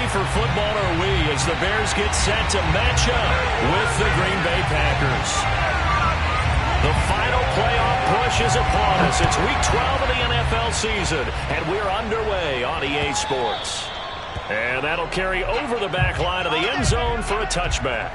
for football are we as the Bears get set to match up with the Green Bay Packers. The final playoff push is upon us. It's Week 12 of the NFL season, and we're underway on EA Sports. And that'll carry over the back line of the end zone for a touchback.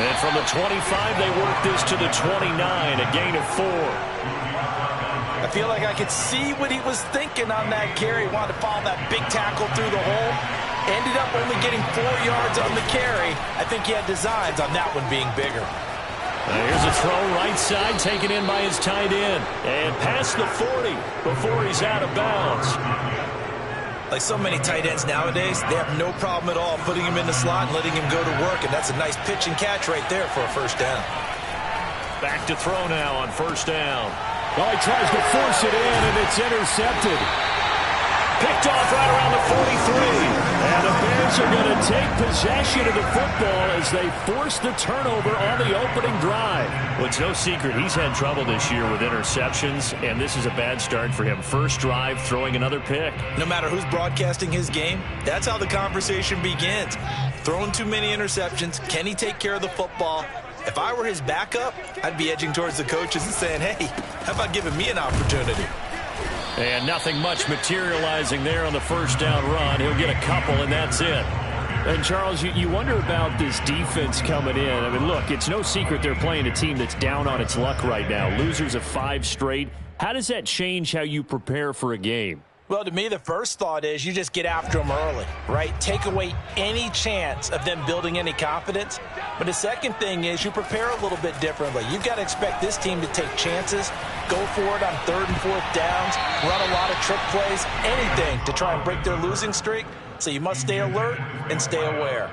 And from the 25, they work this to the 29, a gain of 4. I feel like I could see what he was thinking on that carry. Wanted to follow that big tackle through the hole. Ended up only getting 4 yards on the carry. I think he had designs on that one being bigger. Here's a throw right side, taken in by his tight end. And past the 40 before he's out of bounds. Like so many tight ends nowadays, they have no problem at all putting him in the slot and letting him go to work, and that's a nice pitch and catch right there for a first down. Back to throw now on first down. Well, he tries to force it in, and it's intercepted. Picked off right around the 43. And the Bears are going to take possession of the football as they force the turnover on the opening drive. Well, it's no secret he's had trouble this year with interceptions, and this is a bad start for him. First drive, throwing another pick. No matter who's broadcasting his game, that's how the conversation begins. Throwing too many interceptions, can he take care of the football? If I were his backup, I'd be edging towards the coaches and saying, hey, how about giving me an opportunity? And nothing much materializing there on the first down run. He'll get a couple, and that's it. And, Charles, you wonder about this defense coming in. I mean, look, it's no secret they're playing a team that's down on its luck right now. Losers of 5 straight. How does that change how you prepare for a game? Well, to me, the first thought is you just get after them early, right? Take away any chance of them building any confidence. But the second thing is you prepare a little bit differently. You've got to expect this team to take chances, go for it on 3rd and 4th downs, run a lot of trick plays, anything to try and break their losing streak. So you must stay alert and stay aware.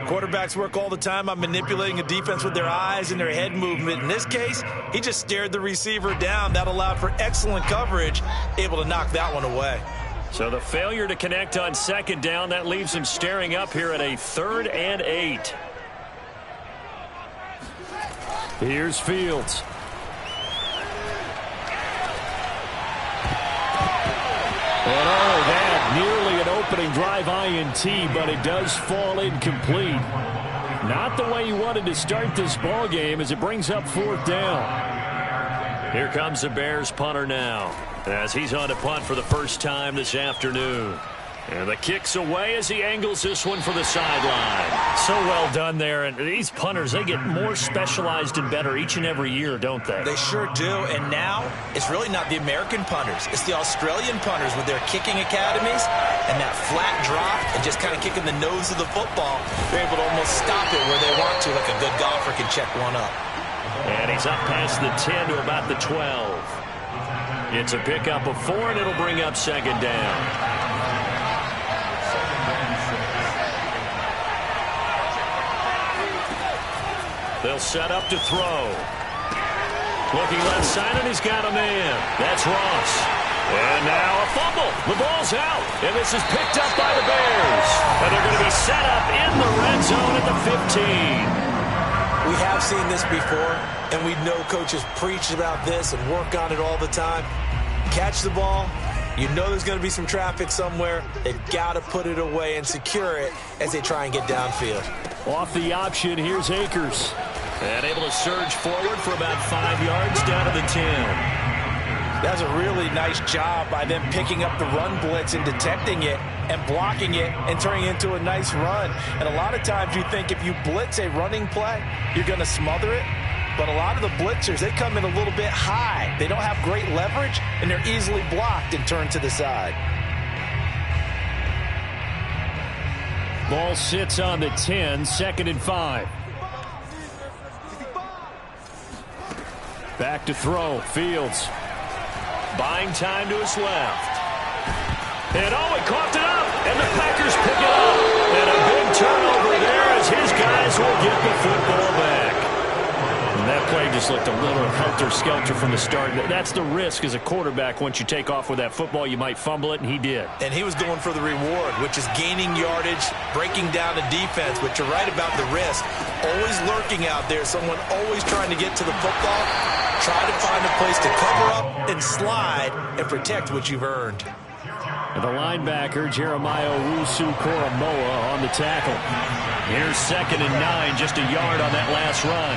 Quarterbacks work all the time on manipulating a defense with their eyes and their head movement. In this case, he just stared the receiver down. That allowed for excellent coverage, able to knock that one away. So the failure to connect on 2nd down, that leaves him staring up here at a 3rd and 8. Here's Fields. And oh, that nearly an opening drive INT, but it does fall incomplete. Not the way you wanted to start this ball game as it brings up 4th down. Here comes the Bears punter now as he's on to punt for the first time this afternoon. And the kick's away as he angles this one for the sideline. So well done there. And these punters, they get more specialized and better each and every year, don't they? They sure do. And now it's really not the American punters. It's the Australian punters with their kicking academies and that flat drop and just kind of kicking the nose of the football. They're able to almost stop it where they want to, like a good golfer can check one up. And he's up past the 10 to about the 12. It's a pickup of 4, and it'll bring up 2nd down. They'll set up to throw. Looking left side, and he's got a man. That's Ross. And now a fumble. The ball's out, and this is picked up by the Bears. And they're going to be set up in the red zone at the 15. We have seen this before, and we know coaches preach about this and work on it all the time. Catch the ball. You know there's going to be some traffic somewhere. They've got to put it away and secure it as they try and get downfield. Off the option, here's Akers. And able to surge forward for about 5 yards down to the 10. That's a really nice job by them picking up the run blitz and detecting it and blocking it and turning it into a nice run. And a lot of times you think if you blitz a running play, you're going to smother it. But a lot of the blitzers, they come in a little bit high. They don't have great leverage, and they're easily blocked and turned to the side. Ball sits on the 10, 2nd and 5. Back to throw, Fields. Buying time to his left. And oh, he coughed it up, and the Packers pick it up. And a big turnover there as his guys will get the football back. And that play just looked a little helter-skelter from the start. That's the risk as a quarterback. Once you take off with that football, you might fumble it, and he did. And he was going for the reward, which is gaining yardage, breaking down the defense. But you're right about the risk. Always lurking out there, someone always trying to get to the football. Try to find a place to cover up and slide and protect what you've earned. And the linebacker, Jeremiah Owusu-Koramoah, on the tackle. Here's 2nd and 9, just a yard on that last run.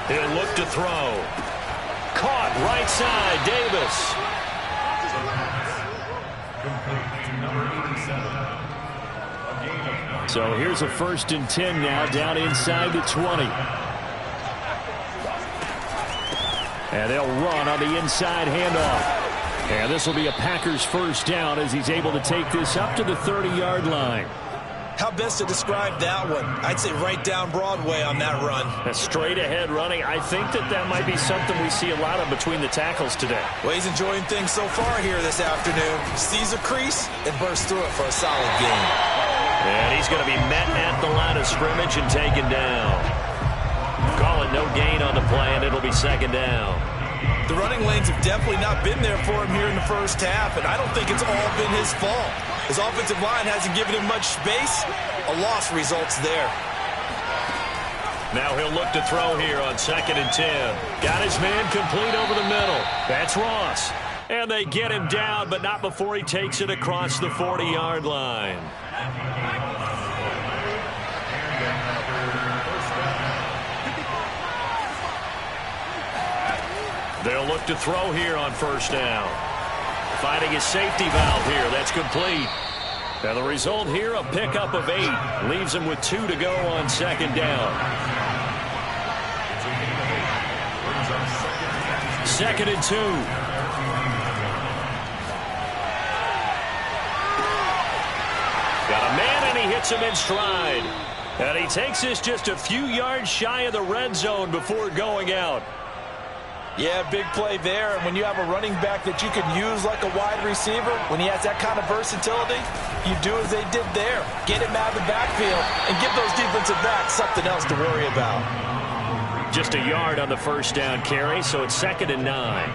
He'll look to throw. Caught right side, Davis. So here's a 1st and 10 now, down inside the 20. And they'll run on the inside handoff. And this will be a Packers 1st down as he's able to take this up to the 30-yard line. How best to describe that one? I'd say right down Broadway on that run. A straight-ahead running. I think that might be something we see a lot of between the tackles today. Well, he's enjoying things so far here this afternoon. Sees a crease and bursts through it for a solid gain. And he's going to be met at the line of scrimmage and taken down. Call it no gain on the play, and it'll be 2nd down. The running lanes have definitely not been there for him here in the first half, and I don't think it's all been his fault. His offensive line hasn't given him much space. A loss results there. Now he'll look to throw here on 2nd and 10. Got his man complete over the middle. That's Ross. And they get him down, but not before he takes it across the 40-yard line. They'll look to throw here on 1st down. Finding his safety valve here. That's complete. And the result here, a pickup of 8. Leaves him with 2 to go on 2nd down. 2nd and 2. Got a man, and he hits him in stride. And he takes this just a few yards shy of the red zone before going out. Yeah, big play there. And when you have a running back that you can use like a wide receiver, when he has that kind of versatility, you do as they did there. Get him out of the backfield and give those defensive backs something else to worry about. Just a yard on the 1st down carry, so it's 2nd and 9.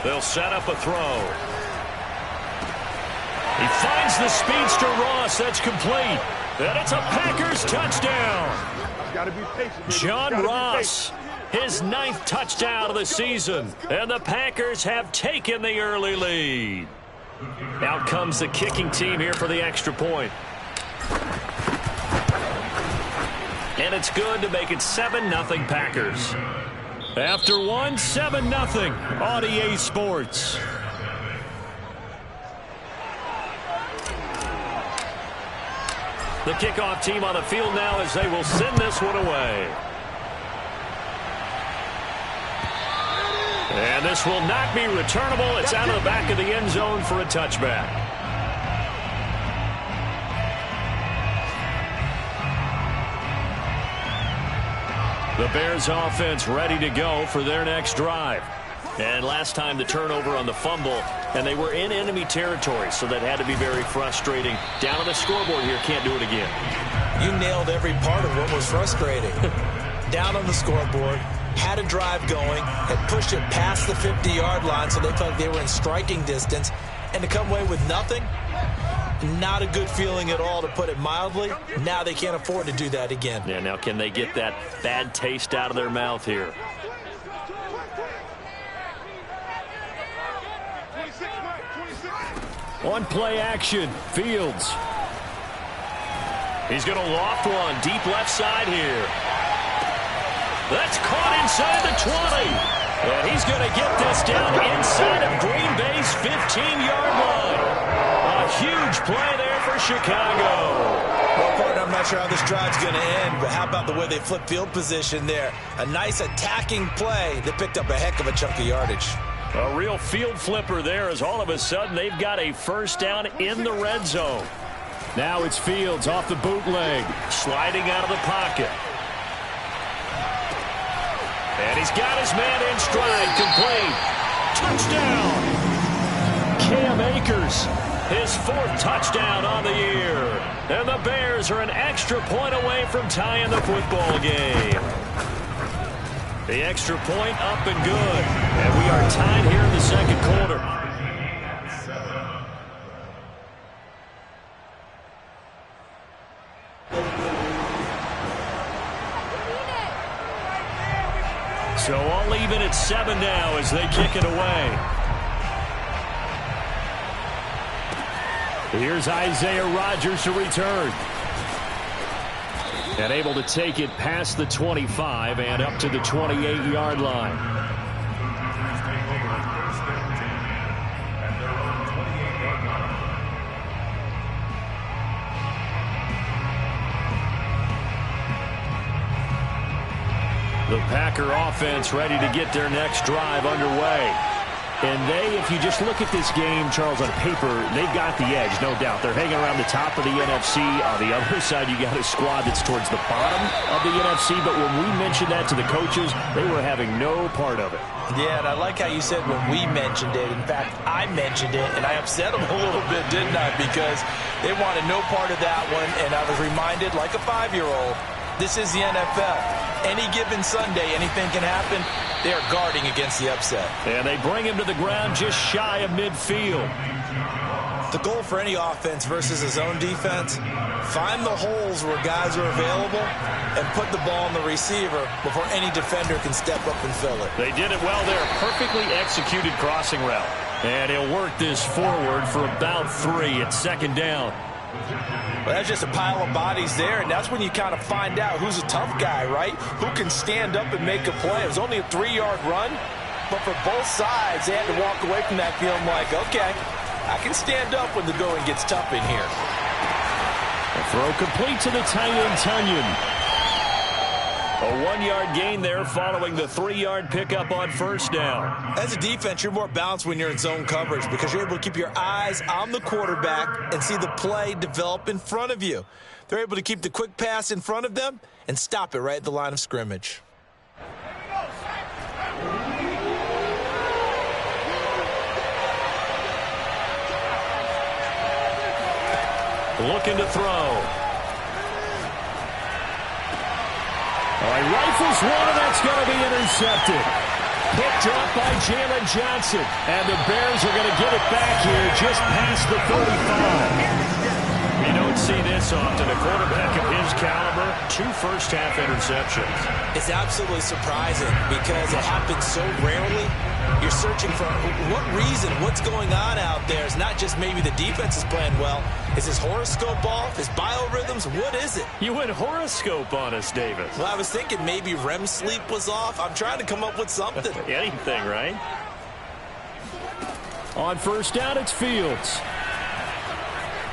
They'll set up a throw. He finds the speedster Ross. That's complete. And it's a Packers touchdown. John Ross, his 9th touchdown of the season. And the Packers have taken the early lead. Out comes the kicking team here for the extra point. And it's good to make it 7-0 Packers. After one, 7-0 on EA Sports. The kickoff team on the field now as they will send this one away. And this will not be returnable. It's out of the back of the end zone for a touchback. The Bears offense ready to go for their next drive. And last time the turnover on the fumble, and they were in enemy territory, so that had to be very frustrating. Down on the scoreboard here, can't do it again. You nailed every part of what was frustrating. Down on the scoreboard, had a drive going, had pushed it past the 50-yard line, so they felt like they were in striking distance, and to come away with nothing, not a good feeling at all, to put it mildly. Now they can't afford to do that again. Yeah, now can they get that bad taste out of their mouth here? On play action, Fields. He's going to loft one deep left side here. That's caught inside the 20. And he's going to get this down inside of Green Bay's 15-yard line. A huge play there for Chicago. Well, partner, I'm not sure how this drive's going to end, but how about the way they flip field position there? A nice attacking play that picked up a heck of a chunk of yardage. A real field flipper there, as all of a sudden they've got a 1st down in the red zone. Now it's Fields off the bootleg. Sliding out of the pocket. And he's got his man in stride. Complete. Touchdown. Cam Akers, his 4th touchdown on the year. And the Bears are an extra point away from tying the football game. The extra point up and good. And we are tied here in the second quarter. So all even at 7 now as they kick it away. Here's Isaiah Rodgers to return. And able to take it past the 25 and up to the 28-yard line. The Packer offense ready to get their next drive underway. And they, if you just look at this game, Charles, on paper, they've got the edge, no doubt. They're hanging around the top of the NFC. On the other side, you got a squad that's towards the bottom of the NFC. But when we mentioned that to the coaches, they were having no part of it. Yeah, and I like how you said when we mentioned it. In fact, I mentioned it, and I upset them a little bit, didn't I? Because they wanted no part of that one, and I was reminded, like a 5-year-old, this is the NFL. Any given Sunday, anything can happen. They are guarding against the upset. And they bring him to the ground just shy of midfield. The goal for any offense versus his own defense, find the holes where guys are available and put the ball on the receiver before any defender can step up and fill it. They did it well there. Perfectly executed crossing route. And he'll work this forward for about 3 at 2nd down. Well, that's just a pile of bodies there, and that's when you kind of find out who's a tough guy, right? Who can stand up and make a play. It was only a 3-yard run, but for both sides, they had to walk away from that feeling like, okay, I can stand up when the going gets tough in here. A throw complete to the tight end, Tunyon. A 1-yard gain there following the 3-yard pickup on 1st down. As a defense, you're more balanced when you're in zone coverage because you're able to keep your eyes on the quarterback and see the play develop in front of you. They're able to keep the quick pass in front of them and stop it right at the line of scrimmage. Looking to throw. All right, rifles one, and that's going to be intercepted. Picked up by Jalen Johnson. And the Bears are going to get it back here just past the 35. You don't see this often. A quarterback of his caliber, 2 first-half interceptions. It's absolutely surprising because it happens so rarely. You're searching for what reason, what's going on out there. It's not just maybe the defense is playing well. Is his horoscope off? His biorhythms? What is it? You went horoscope on us, Davis. Well, I was thinking maybe REM sleep was off. I'm trying to come up with something. Anything, right? On 1st down, it's Fields.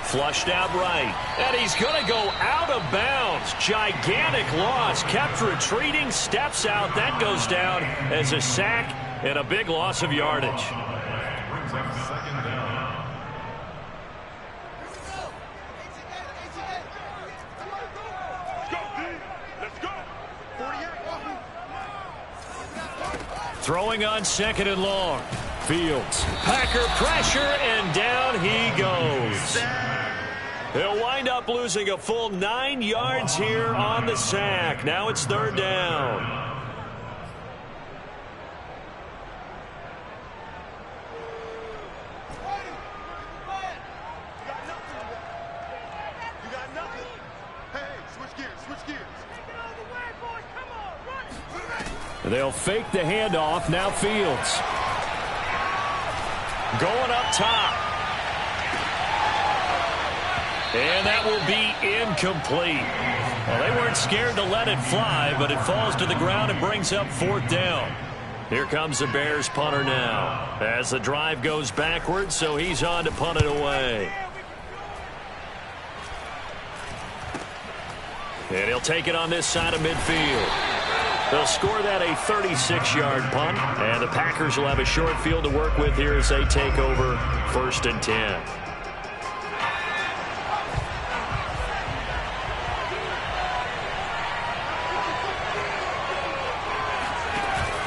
Flushed out right. And he's going to go out of bounds. Gigantic loss. Kept retreating. Steps out. That goes down as a sack and a big loss of yardage. Throwing on 2nd and long. Fields. Packer pressure, and down he goes. He'll wind up losing a full 9 yards here on the sack. Now it's 3rd down. They'll fake the handoff. Now Fields. Going up top. And that will be incomplete. Well, they weren't scared to let it fly, but it falls to the ground and brings up 4th down. Here comes the Bears punter now. As the drive goes backwards, so he's on to punt it away. And he'll take it on this side of midfield. They'll score that a 36-yard punt, and the Packers will have a short field to work with here as they take over 1st and 10.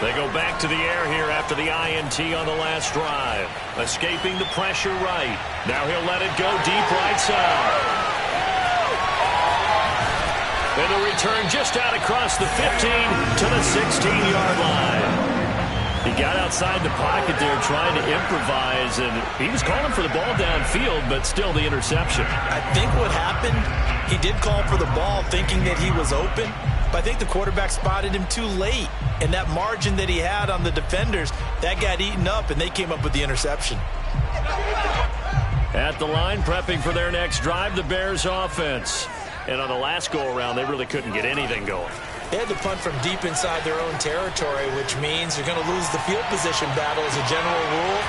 They go back to the air here after the INT on the last drive. Escaping the pressure right. Now he'll let it go deep right side. And the return just out across the 15 to the 16-yard line. He got outside the pocket there trying to improvise, and he was calling for the ball downfield, but still the interception. I think what happened, he did call for the ball thinking that he was open, but I think the quarterback spotted him too late. And that margin that he had on the defenders, that got eaten up, and they came up with the interception. At the line, prepping for their next drive, the Bears offense. And on the last go-around, they really couldn't get anything going. They had to punt from deep inside their own territory, which means you're going to lose the field position battle as a general rule.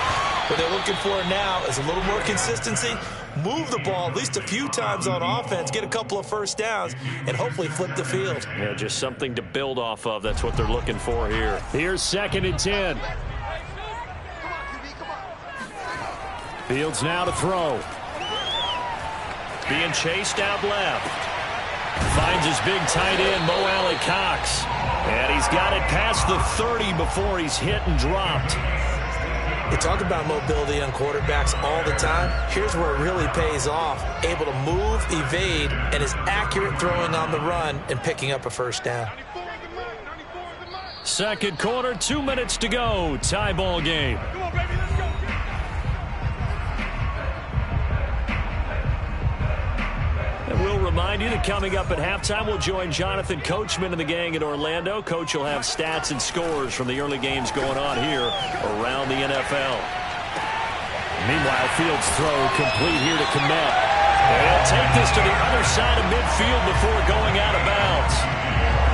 What they're looking for now is a little more consistency, move the ball at least a few times on offense, get a couple of first downs, and hopefully flip the field. Yeah, just something to build off of. That's what they're looking for here. Here's 2nd and 10. Fields now to throw. Being chased out left. Finds his big tight end, Mo Alley Cox. And he's got it past the 30 before he's hit and dropped. They talk about mobility on quarterbacks all the time. Here's where it really pays off. Able to move, evade, and is accurate throwing on the run and picking up a first down. Second quarter, 2 minutes to go. Tie ball game. And we'll remind you that coming up at halftime, we'll join Jonathan Coachman and the gang in Orlando. Coach will have stats and scores from the early games going on here around the NFL. Meanwhile, Fields' throw complete here to Kmet. And he'll take this to the other side of midfield before going out of bounds.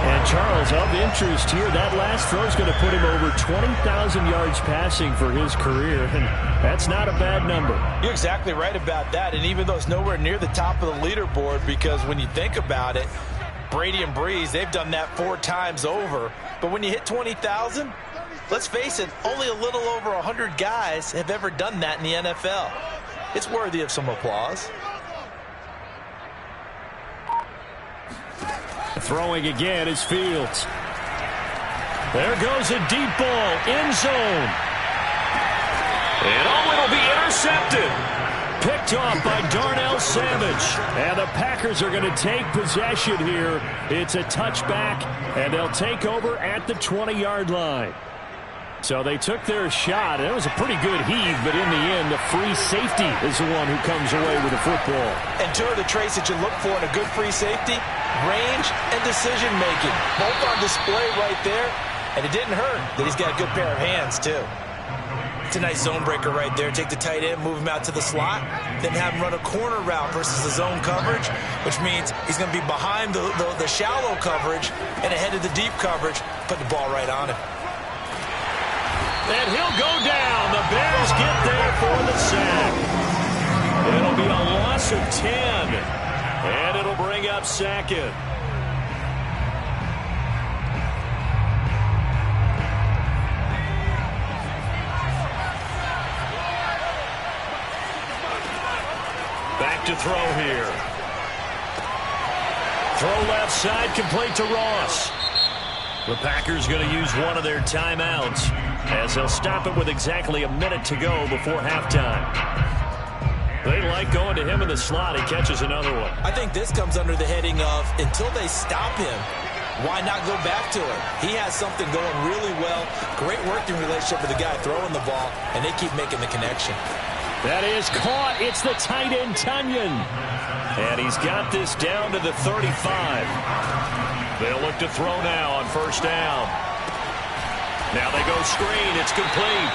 And Charles, of interest here, that last throw is going to put him over 20,000 yards passing for his career, and that's not a bad number. You're exactly right about that, and even though it's nowhere near the top of the leaderboard, because when you think about it, Brady and Breeze, they've done that 4 times over. But when you hit 20,000, let's face it, only a little over 100 guys have ever done that in the NFL. It's worthy of some applause. Throwing again is Fields. There goes a deep ball, end zone. And it'll be intercepted. Picked off by Darnell Savage. And the Packers are going to take possession here. It's a touchback, and they'll take over at the 20-yard line. So they took their shot. It was a pretty good heave, but in the end, the free safety is the one who comes away with the football. And two of the traits that you look for in a good free safety, range and decision-making. Both on display right there, and it didn't hurt that he's got a good pair of hands, too. It's a nice zone breaker right there. Take the tight end, move him out to the slot, then have him run a corner route versus the zone coverage, which means he's going to be behind the shallow coverage and ahead of the deep coverage, put the ball right on him. And he'll go down. The Bears get there for the sack. It'll be a loss of 10. And it'll bring up 2nd. Back to throw here. Throw left side, complete to Ross. The Packers going to use one of their timeouts as they'll stop it with exactly a minute to go before halftime. They like going to him in the slot. He catches another one. I think this comes under the heading of until they stop him, why not go back to him? He has something going really well. Great working relationship with the guy throwing the ball, and they keep making the connection. That is caught. It's the tight end, Tunyon. And he's got this down to the 35. They'll look to throw now on first down. Now they go screen. It's complete.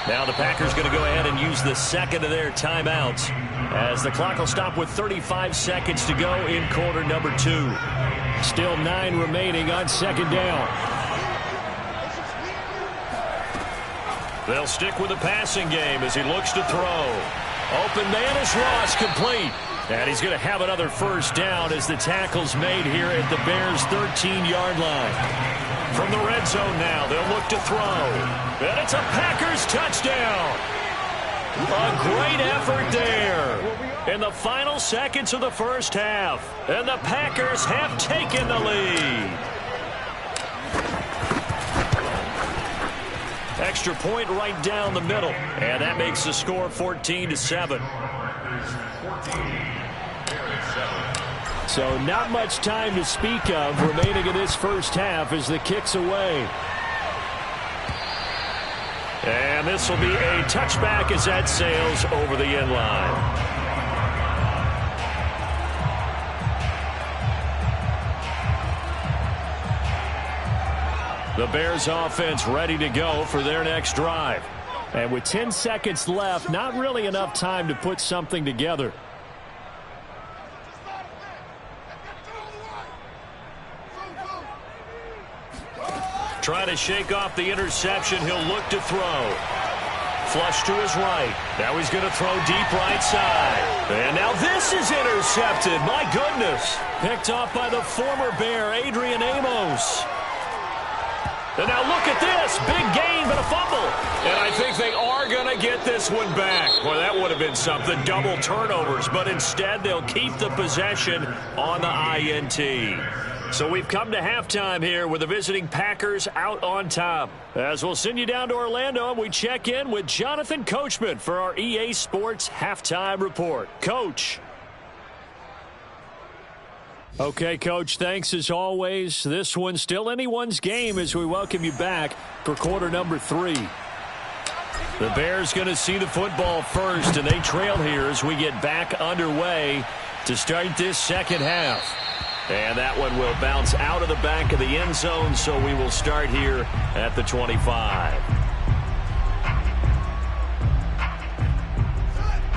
Now the Packers going to go ahead and use the second of their timeouts as the clock will stop with 35 seconds to go in quarter number 2. Still 9 remaining on second down. They'll stick with the passing game as he looks to throw. Open man is Ross, complete. And he's going to have another first down as the tackle's made here at the Bears' 13-yard line. From the red zone now, they'll look to throw. And it's a Packers touchdown. A great effort there in the final seconds of the first half. And the Packers have taken the lead. extra point right down the middle. And that makes the score 14-7. So not much time to speak of remaining in this first half as the kick's away. And this will be a touchback as that sails over the end line. The Bears offense ready to go for their next drive. And with 10 seconds left, not really enough time to put something together. Trying to shake off the interception. He'll look to throw. Flush to his right. Now he's going to throw deep right side. And now this is intercepted. My goodness. Picked off by the former Bear, Adrian Amos. And now look at this. Big gain, but a fumble. And I think they are going to get this one back. Well, that would have been something. Double turnovers. But instead, they'll keep the possession on the INT. So we've come to halftime here with the visiting Packers out on top. As we'll send you down to Orlando, and we check in with Jonathan Coachman for our EA Sports Halftime Report. Coach. Okay, Coach, thanks as always. This one's still anyone's game as we welcome you back for quarter number 3. The Bears going to see the football first, and they trail here as we get back underway to start this second half. And that one will bounce out of the back of the end zone, so we will start here at the 25.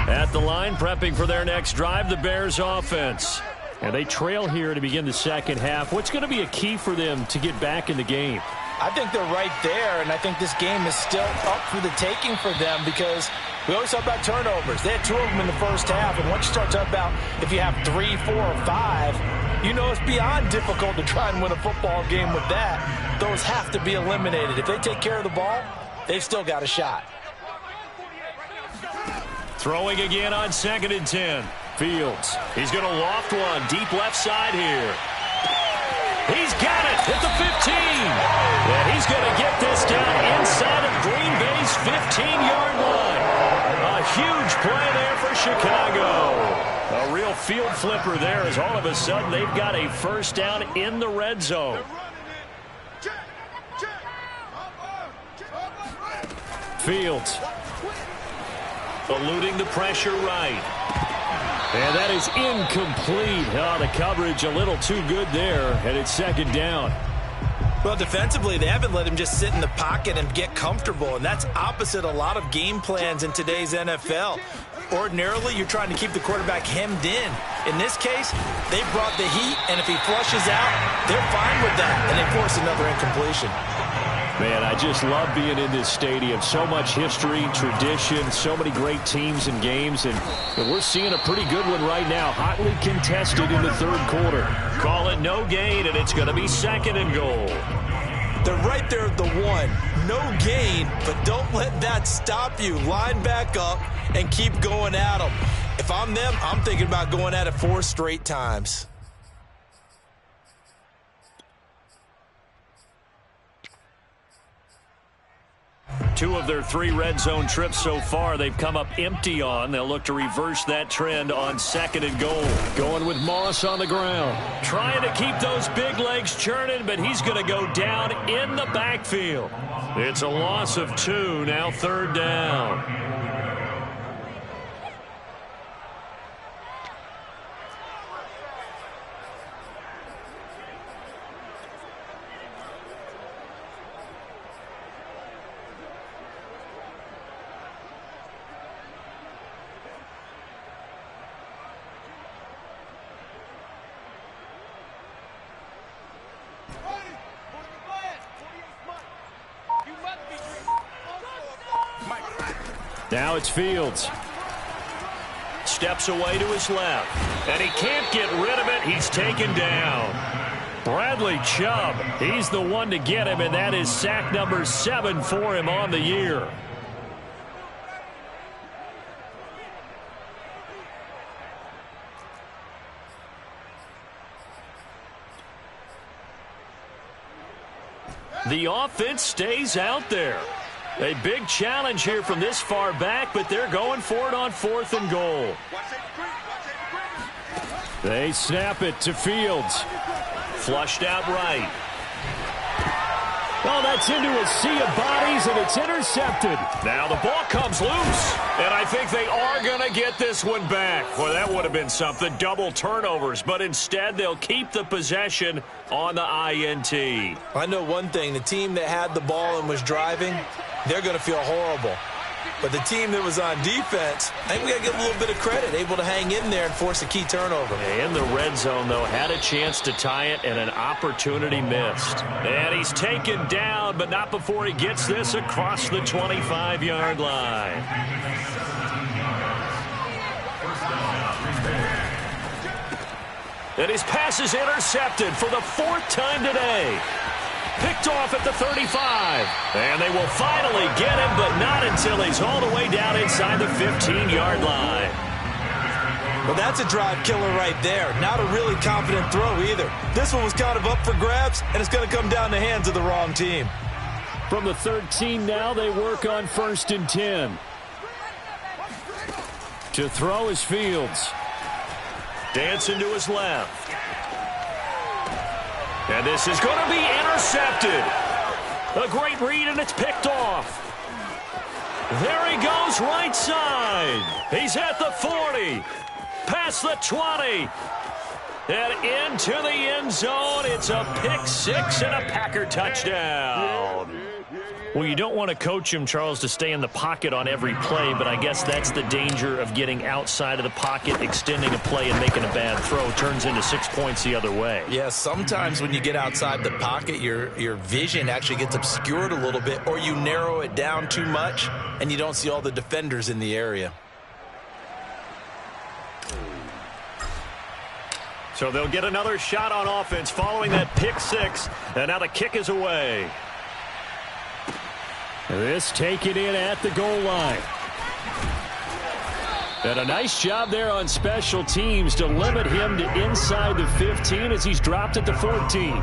At the line, prepping for their next drive, the Bears offense. And they trail here to begin the second half. What's going to be a key for them to get back in the game? I think they're right there, and I think this game is still up for the taking for them because we always talk about turnovers. They had 2 of them in the first half, and once you start talking about if you have 3, 4, or 5, you know it's beyond difficult to try and win a football game with that. Those have to be eliminated. If they take care of the ball, they've still got a shot. Throwing again on 2nd and 10. Fields. He's going to loft one deep left side here. He's got it at the 15. And he's going to get this down inside of Green Bay's 15-yard line. A huge play there for Chicago. A real field flipper there as all of a sudden they've got a first down in the red zone. Fields. Eluding the pressure right. And that is incomplete. Oh, the coverage a little too good there, and it's 2nd down. Well, defensively, they haven't let him just sit in the pocket and get comfortable, and that's opposite a lot of game plans in today's NFL. Ordinarily, you're trying to keep the quarterback hemmed in. In this case, they brought the heat, and if he flushes out, they're fine with that, and they force another incompletion. Man, I just love being in this stadium. So much history, tradition, so many great teams and games, and we're seeing a pretty good one right now. Hotly contested in the 3rd quarter. Call it no gain, and it's going to be 2nd and goal. They're right there at the 1. No gain, but don't let that stop you. Line back up and keep going at them. If I'm them, I'm thinking about going at it 4 straight times. Two of their 3 red zone trips so far they've come up empty on. They'll look to reverse that trend on 2nd and goal. Going with Moss on the ground. Trying to keep those big legs churning, but he's going to go down in the backfield. It's a loss of 2, now 3rd down. Now it's Fields. Steps away to his left. And he can't get rid of it. He's taken down. Bradley Chubb, he's the one to get him, and that is sack number 7 for him on the year. The offense stays out there. A big challenge here from this far back, but they're going for it on 4th and goal. They snap it to Fields. Flushed out right. Oh, that's into a sea of bodies, and it's intercepted. Now the ball comes loose, and I think they are going to get this one back. Well, that would have been something, double turnovers, but instead they'll keep the possession on the INT. I know one thing, the team that had the ball and was driving, they're going to feel horrible. But the team that was on defense, I think we got to give a little bit of credit, able to hang in there and force a key turnover. In the red zone, though, had a chance to tie it, and an opportunity missed. And he's taken down, but not before he gets this across the 25-yard line. And his pass is intercepted for the 4th time today. Picked off at the 35. And they will finally get him, but not until he's all the way down inside the 15-yard line. Well, that's a drive killer right there. Not a really confident throw either. This one was kind of up for grabs, and it's going to come down the hands of the wrong team. From the 13 now, they work on 1st and 10. To throw is Fields. Dancing to his left. And this is going to be intercepted. A great read, and it's picked off. There he goes, right side. He's at the 40. Past the 20. And into the end zone. It's a pick six and a Packer touchdown. Well, you don't want to coach him, Charles, to stay in the pocket on every play, but I guess that's the danger of getting outside of the pocket, extending a play, and making a bad throw. Turns into 6 points the other way. Yeah, sometimes when you get outside the pocket, your vision actually gets obscured a little bit, or you narrow it down too much, and you don't see all the defenders in the area. So they'll get another shot on offense following that pick six, and now the kick is away. This taken in at the goal line. And a nice job there on special teams to limit him to inside the 15 as he's dropped at the 14.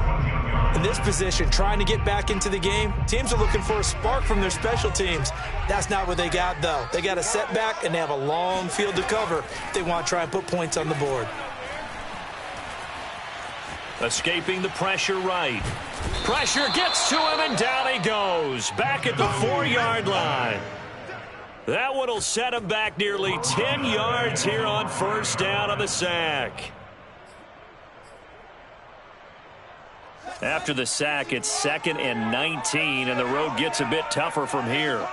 In this position, trying to get back into the game, teams are looking for a spark from their special teams. That's not what they got, though. They got a setback, and they have a long field to cover if they want to try and put points on the board. Escaping the pressure right. Pressure gets to him, and down he goes. Back at the 4-yard line. That one will set him back nearly 10 yards here on first down on the sack. After the sack, it's 2nd and 19, and the road gets a bit tougher from here.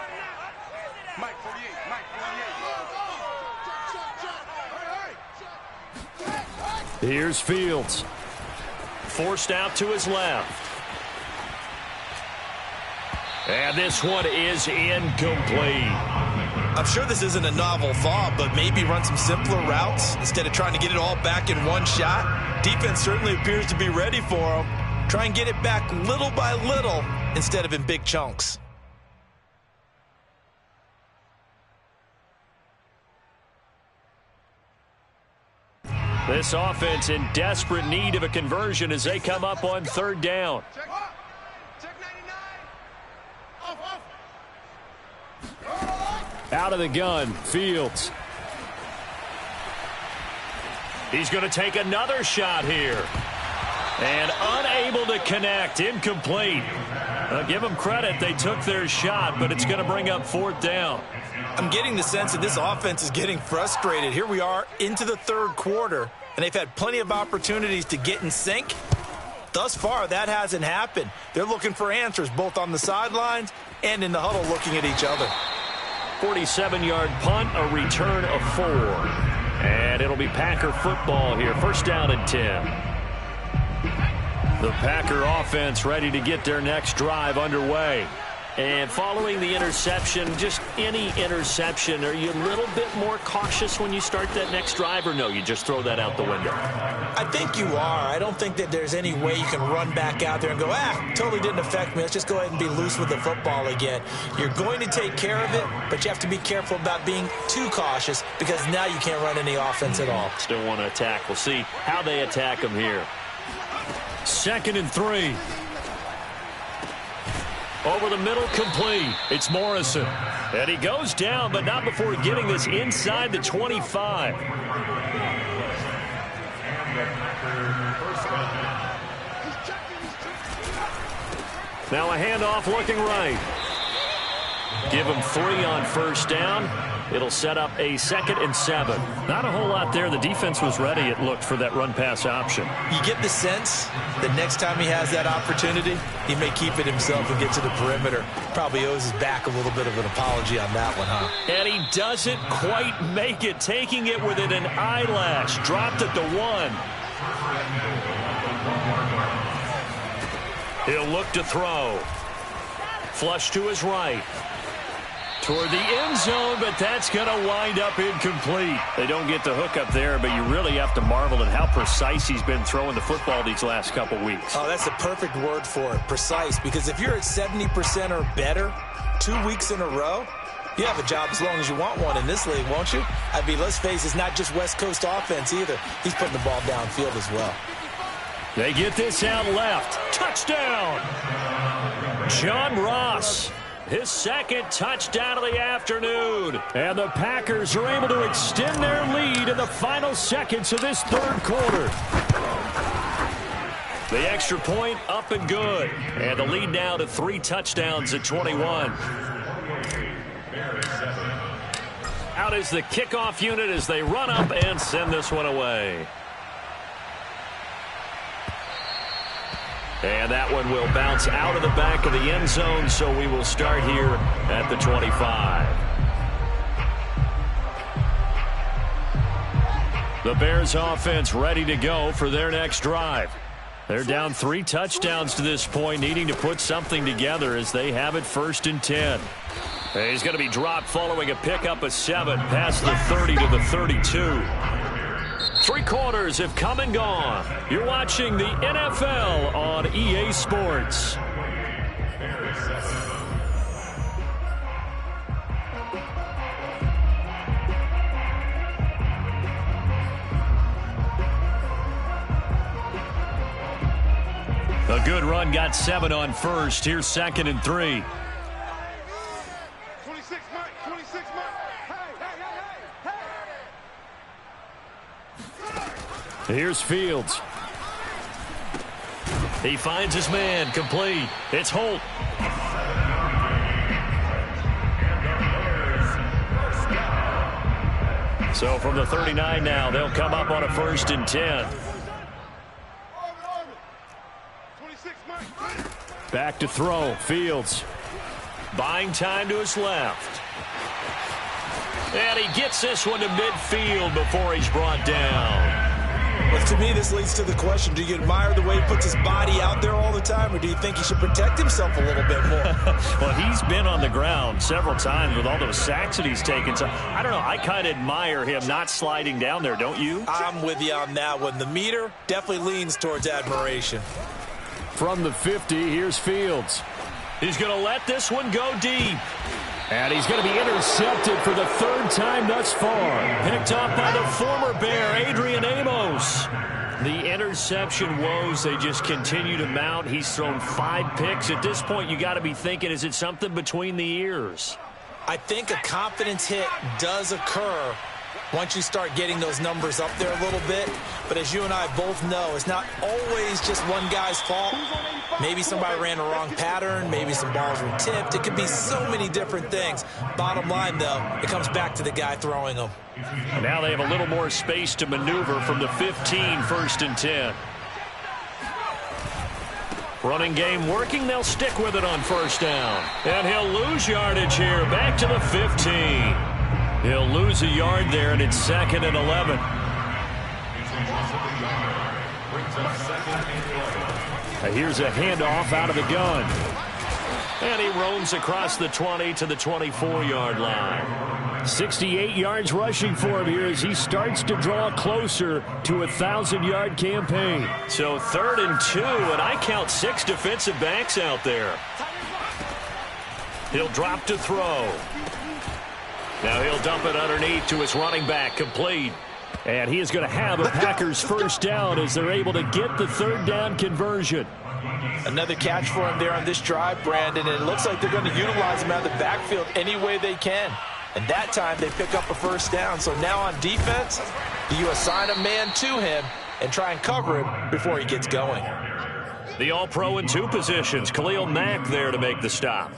Here's Fields. Forced out to his left. And this one is incomplete. I'm sure this isn't a novel thought, but maybe run some simpler routes instead of trying to get it all back in one shot. Defense certainly appears to be ready for him. Try and get it back little by little instead of in big chunks. This offense in desperate need of a conversion as they come up on 3rd down. Out of the gun, Fields. He's going to take another shot here. And unable to connect, incomplete. Give them credit, they took their shot, but it's going to bring up 4th down. I'm getting the sense that this offense is getting frustrated. Here we are into the 3rd quarter, and they've had plenty of opportunities to get in sync. Thus far, that hasn't happened. They're looking for answers both on the sidelines and in the huddle looking at each other. 47-yard punt, a return of 4. And it'll be Packer football here, 1st down and 10. The Packer offense ready to get their next drive underway. And following the interception, just any interception, are you a little bit more cautious when you start that next drive, or no, you just throw that out the window? I think you are. I don't think that there's any way you can run back out there and go, totally didn't affect me. Let's just go ahead and be loose with the football again. You're going to take care of it, but you have to be careful about being too cautious because now you can't run any offense at all. Still want to attack. We'll see how they attack them here. 2nd and 3. Over the middle, complete. It's Morrison. And he goes down, but not before getting this inside the 25. Now a handoff looking right. Give him 3 on first down. It'll set up a 2nd and 7. Not a whole lot there. The defense was ready, it looked, for that run-pass option. You get the sense that next time he has that opportunity, he may keep it himself and get to the perimeter. Probably owes his back a little bit of an apology on that one, huh? And he doesn't quite make it, taking it within an eyelash. Dropped at the 1. He'll look to throw. Flush to his right. Toward the end zone, but that's going to wind up incomplete. They don't get the hook up there, but you really have to marvel at how precise he's been throwing the football these last couple weeks. Oh, that's the perfect word for it, precise, because if you're at 70% or better 2 weeks in a row, you have a job as long as you want one in this league, won't you? I mean, let's face it, it's not just West Coast offense either. He's putting the ball downfield as well. They get this out left. Touchdown! John Ross. His 2nd touchdown of the afternoon. And the Packers are able to extend their lead in the final seconds of this 3rd quarter. The extra point up and good. And the lead now to 3 touchdowns at 21. Out is the kickoff unit as they run up and send this one away. And that one will bounce out of the back of the end zone, so we will start here at the 25. The Bears offense ready to go for their next drive. They're down 3 touchdowns to this point, needing to put something together as they have it 1st and 10. He's going to be dropped following a pickup of 7 past the 30 to the 32. 3 quarters have come and gone. You're watching the NFL on EA Sports. A good run, got 7 on first. Here's 2nd and 3. 26 Mike, 26 Mike. Hey. Here's Fields. He finds his man, complete. It's Holt. So from the 39 now, they'll come up on a 1st and 10. Back to throw, Fields. Buying time to his left. And he gets this one to midfield before he's brought down. Well, to me, this leads to the question, do you admire the way he puts his body out there all the time, or do you think he should protect himself a little bit more? Well, he's been on the ground several times with all those sacks that he's taken. So, I don't know, I kind of admire him not sliding down there, don't you? I'm with you on that one. The meter definitely leans towards admiration. From the 50, here's Fields. He's going to let this one go deep. And he's going to be intercepted for the 3rd time thus far. Picked up by the former Bear, Adrian Amos. The interception woes, they just continue to mount. He's thrown 5 picks. At this point, you got to be thinking, is it something between the ears? I think a confidence hit does occur once you start getting those numbers up there a little bit. But as you and I both know, it's not always just one guy's fault. Maybe somebody ran a wrong pattern. Maybe some balls were tipped. It could be so many different things. Bottom line, though, it comes back to the guy throwing them. Now they have a little more space to maneuver from the 15, 1st and 10. Running game working. They'll stick with it on 1st down. And he'll lose yardage here. Back to the 15. He'll lose a yard there, and it's 2nd and 11. Here's a handoff out of the gun. And he roams across the 20 to the 24-yard line. 68 yards rushing for him here as he starts to draw closer to a 1,000-yard campaign. So 3rd and 2, and I count 6 defensive backs out there. He'll drop to throw. Now he'll dump it underneath to his running back, complete. And he is going to have a Packers 1st down as they're able to get the 3rd down conversion. Another catch for him there on this drive, Brandon, and it looks like they're going to utilize him out of the backfield any way they can. And that time they pick up a first down. So now on defense, you assign a man to him and try and cover him before he gets going. The All-Pro in 2 positions. Khalil Mack there to make the stop.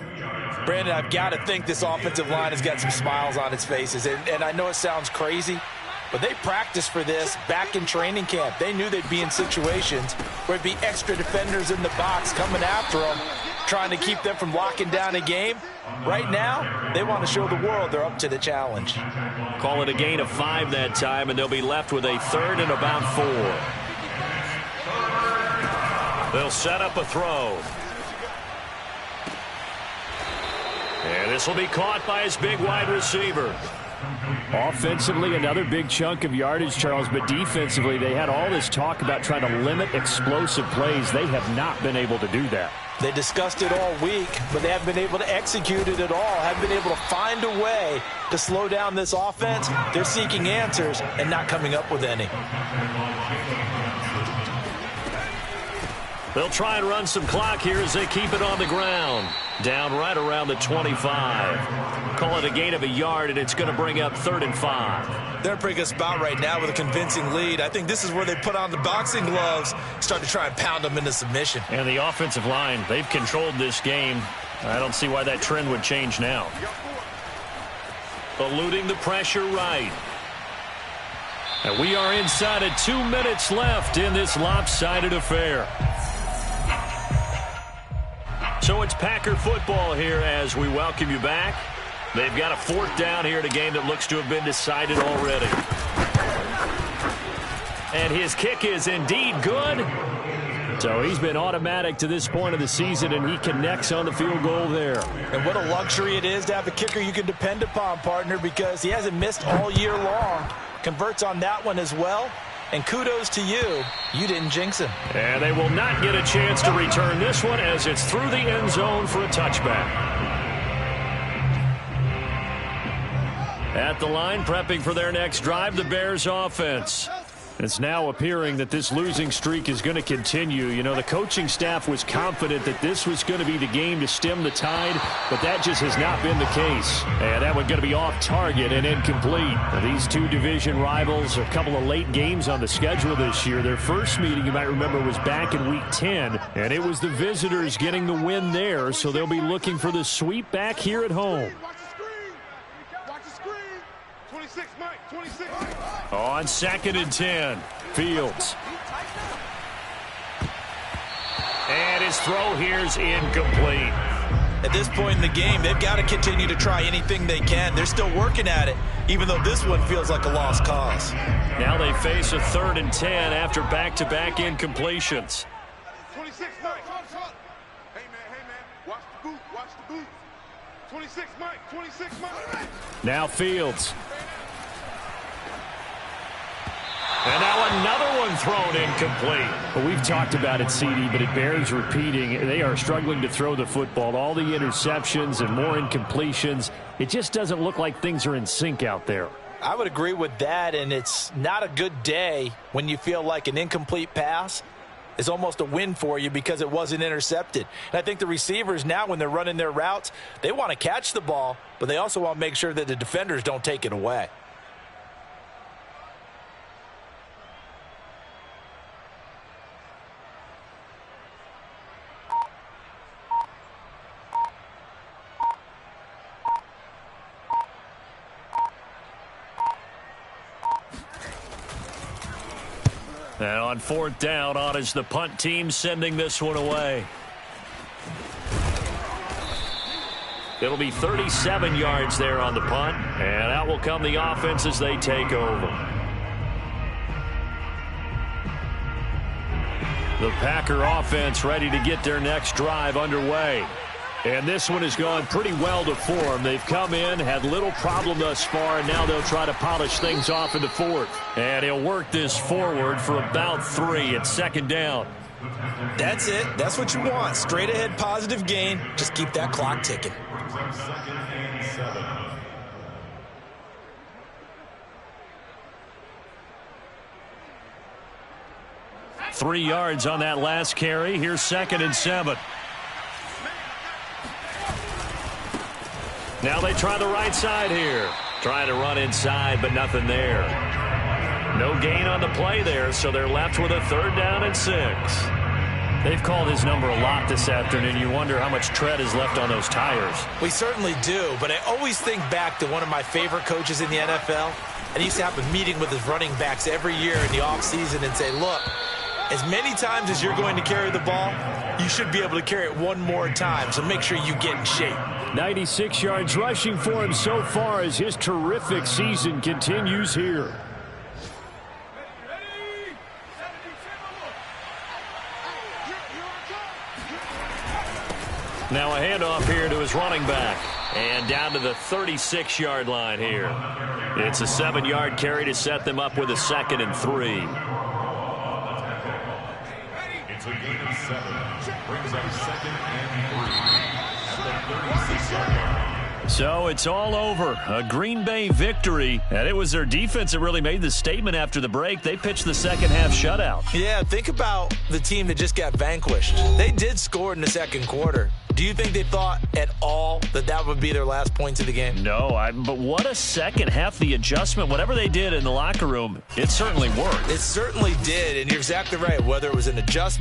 Brandon, I've got to think this offensive line has got some smiles on its faces. And I know it sounds crazy, but they practiced for this back in training camp. They knew they'd be in situations where it'd be extra defenders in the box coming after them, trying to keep them from locking down a game. Right now, they want to show the world they're up to the challenge. Call it a gain of 5 that time, and they'll be left with a 3rd and about 4. They'll set up a throw. And this will be caught by his big wide receiver. Offensively, another big chunk of yardage, Charles, but defensively, they had all this talk about trying to limit explosive plays. They have not been able to do that. They discussed it all week, but they haven't been able to execute it at all, haven't been able to find a way to slow down this offense. They're seeking answers and not coming up with any. They'll try and run some clock here as they keep it on the ground. Down right around the 25. Call it a gain of a yard, and it's going to bring up 3rd and 5. They're in a pretty good spot right now with a convincing lead. I think this is where they put on the boxing gloves, start to try and pound them into submission. And the offensive line, they've controlled this game. I don't see why that trend would change now. Eluding the pressure right. And we are inside of 2 minutes left in this lopsided affair. So it's Packer football here as we welcome you back. They've got a 4th down here in a game that looks to have been decided already. And his kick is indeed good. So he's been automatic to this point of the season, and he connects on the field goal there. And what a luxury it is to have a kicker you can depend upon, partner, because he hasn't missed all year long. Converts on that one as well. And kudos to you. You didn't jinx him. And they will not get a chance to return this one as it's through the end zone for a touchback. At the line, prepping for their next drive, the Bears offense. It's now appearing that this losing streak is going to continue. You know, the coaching staff was confident that this was going to be the game to stem the tide, but that just has not been the case. And that one's going to be off target and incomplete. Now, these 2 division rivals, a couple of late games on the schedule this year. Their first meeting, you might remember, was back in Week 10, and it was the visitors getting the win there, so they'll be looking for the sweep back here at home. Watch the screen. 26, Mike. 26. On 2nd and 10, Fields. And his throw here's incomplete. At this point in the game, they've got to continue to try anything they can. They're still working at it, even though this one feels like a lost cause. Now they face a 3rd and 10 after back-to-back incompletions. 26, Mike. Hey, man. Watch the boot. 26, Mike. 26, Mike. Now Fields. And now another one thrown incomplete. Well, we've talked about it, CD, but it bears repeating. They are struggling to throw the football. All the interceptions and more incompletions. It just doesn't look like things are in sync out there. I would agree with that, and it's not a good day when you feel like an incomplete pass is almost a win for you because it wasn't intercepted. And I think the receivers now, when they're running their routes, they want to catch the ball, but they also want to make sure that the defenders don't take it away. And on 4th down, on is the punt team sending this one away. It'll be 37 yards there on the punt, and out will come the offense as they take over. The Packer offense ready to get their next drive underway. And this one has gone pretty well to form. They've come in, had little problem thus far, and now they'll try to polish things off in the 4th. And he'll work this forward for about 3 at 2nd down. That's it. That's what you want. Straight ahead positive gain. Just keep that clock ticking. 3rd 3 yards on that last carry. Here's 2nd and 7. Now they try the right side here. Trying to run inside, but nothing there. No gain on the play there, so they're left with a 3rd down and 6. They've called his number a lot this afternoon. You wonder how much tread is left on those tires. We certainly do, but I always think back to one of my favorite coaches in the NFL. And he used to have a meeting with his running backs every year in the offseason and say, look, as many times as you're going to carry the ball, you should be able to carry it one more time, so make sure you get in shape. 96 yards rushing for him so far as his terrific season continues here. Now a handoff here to his running back. And down to the 36-yard line here. It's a 7-yard carry to set them up with a 2nd and 3. It's a gain of 7. Brings up 2nd and 3 at the 36-yard line. So it's all over. A Green Bay victory. And it was their defense that really made the statement after the break. They pitched the second half shutout. Yeah, think about the team that just got vanquished. They did score in the 2nd quarter. Do you think they thought at all that that would be their last points of the game? No, but what a second half. The adjustment, whatever they did in the locker room, it certainly worked. It certainly did, and you're exactly right. Whether it was an adjustment,